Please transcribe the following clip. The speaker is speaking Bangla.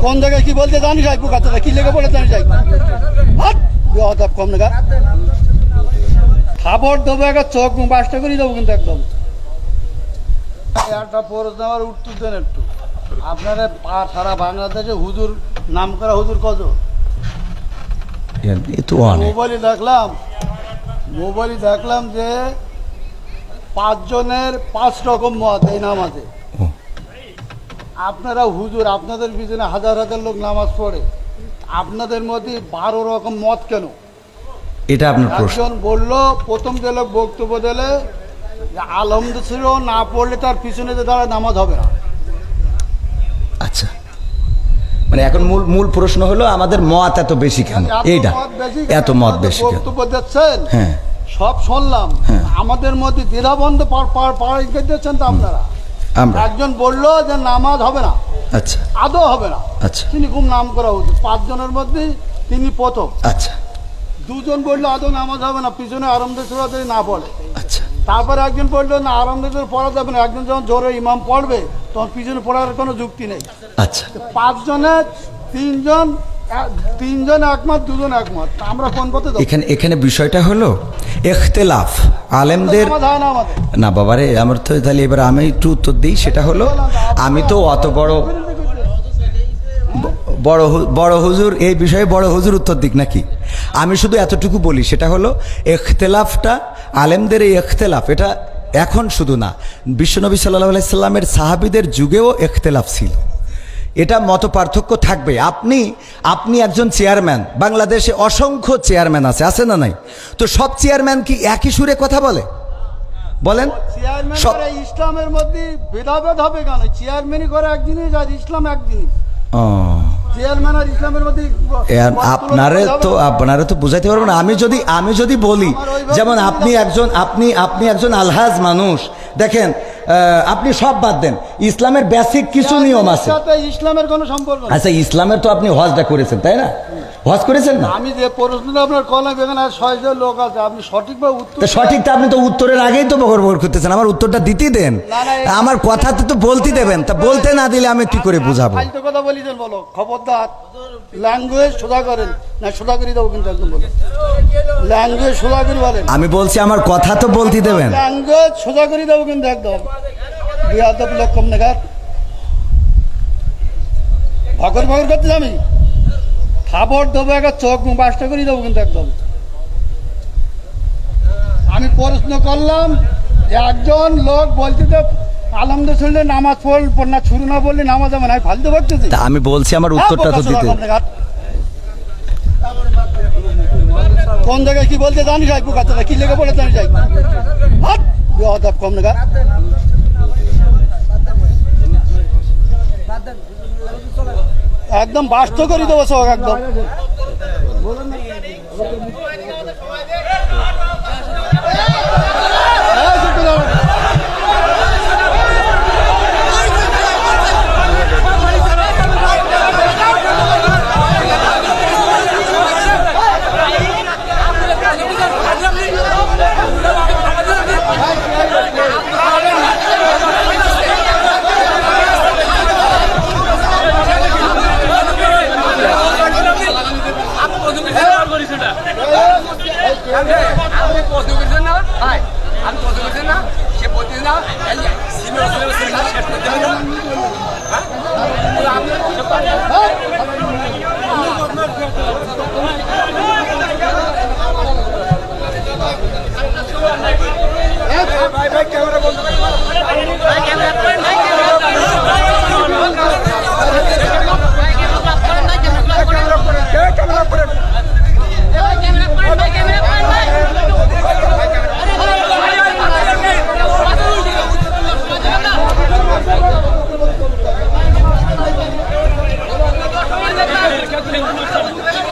কোন জায়গায় কি বলতে জানি যাই পোকাতে কি লেগে পড়ে জানি যাই হাত কম না খাবার দেবো একটা চোখ বাসটা করে দেবো কিন্তু একদম একটা প্রশ্ন আমার উত্তর দেন একটু আপনারা সারা বাংলাদেশে হুজুর নাম করা হুজুর কত মোবাইলে দেখলাম যে 5 জনের 5 রকম মত এই নামাজে। আপনারা হুজুর আপনাদের পিছনে হাজার হাজার লোক নামাজ পড়ে, আপনাদের মধ্যে 12 রকম মত কেন? এটা আপনার প্রশ্ন। একজন বললো, প্রথম যে লোক বক্তব্য দিলে যে আলহামদুলিল্লাহ না পড়লে তার পিছনে যে দাঁড়ায় নামাজ হবে না। আচ্ছা, মানে এখন মূল প্রশ্ন হলো আমাদের মত এত বেশি কেন? এইটা এত মত বেশি কেন? বক্তব্য দিচ্ছেন, হ্যাঁ সব শুনলাম, আমাদের মধ্যে দ্বিধাবন্ধ দিচ্ছেন তো আপনারা। একজন বললো যে নামাজ হবে না, আচ্ছা আদৌ হবে না, আচ্ছা তিনি খুব নাম করা হচ্ছে 5 জনের মধ্যে তিনি প্রথম। আচ্ছা, 2 জন বললো আদৌ নামাজ হবে না, পিছনে আরামদায়ক যদি না পড়ে। আচ্ছা, তারপরে একজন বললো না আরামদায়ক পড়া যাবে না, একজন যখন জোরে ইমাম পড়বে তখন পিছনে পড়ার কোনো যুক্তি নেই। আচ্ছা, 5 জনের 3 জন একমত, 2 জন একমত, আমরা কোন পথে যাব? এখানে বিষয়টা হলো ইখতিলাফ আলেমদের না বাবারে। আমার তো তাহলে এবার আমি একটু উত্তর দিই। সেটা হলো আমি তো অত বড় হুজুর এই বিষয়ে বড় হুজুর উত্তর দিক নাকি? আমি শুধু এতটুকু বলি, সেটা হলো ইখতিলাফটা আলেমদের এই ইখতিলাফ এটা এখন শুধু না, বিশ্বনবী সাল্লাল্লাহু আলাইহি সাল্লামের সাহাবীদের যুগেও ইখতিলাফ ছিল। এটা মত পার্থক্য থাকবে। আপনি একজন চেয়ারম্যান, বাংলাদেশে অসংখ্য চেয়ারম্যান আছে না নাই? তো সব চেয়ারম্যান কি একই সুরে কথা বলেন? সব ইসলামের মধ্যে ভেদাভেদ হবে কেন? চেয়ারম্যানই করে এক জিনিস আর ইসলাম এক জিনিস। চেয়ারম্যান আর ইসলামের মধ্যে আপনারা তো বুঝাইতে পারবেন না। আমি যদি বলি, যেমন আপনি একজন আলহাজ মানুষ, দেখেন আপনি সব বাদ দেন, ইসলামের বেসিক কিছু নিয়ম আছে। ইসলামের কোনো সম্পর্ক নেই। আচ্ছা, ইসলামের তো আপনি হজটা করেছেন, তাই না? হজ করেছেন না? আমি যে প্রশ্নটা আপনার কলাম এখানে 6 জন লোক আছে, আপনি সঠিকভাবে উত্তর সঠিকটা আপনি তো উত্তরের আগেই তো বকর করতেছেন। আমার উত্তরটা দিতে দেন, আমার কথা তো বলতে দেবেন। তা বলতে না দিলে আমি কি করে বুঝাবো? ফালতু কথা বলিছেন, বলো খবরদার। ল্যাঙ্গুয়েজ সোজা করেন না, সোজা করে দেবো কিন্তু একদম বলো। ল্যাঙ্গুয়েজ সোজা করে বলেন। আমি বলছি আমার কথা তো বলতে দেবেন। ল্যাঙ্গুয়েজ সোজা করে দেবো কিন্তু একদম। বিয়াদব লোক কম নাগাদ ভগর করতে আমি খাবার দেবো একটা চোখ বাসটা করে দেবো কিন্তু একদম। আমি প্রশ্ন করলাম যে একজন লোক বলছে যে আলহামদুলিল্লাহ নামাজ পড় না, শুরু না বললে নামাজ হবে না, ফালতু বলতেছি। আমি বলছি আমার উত্তরটা তো দিতে। কোন জায়গায় কি বলতে জানি যাই পোকাতে কি লেগে পড়ে জানি যাই হাত কম না একদম বাস্ত করে দেবো সব একদম।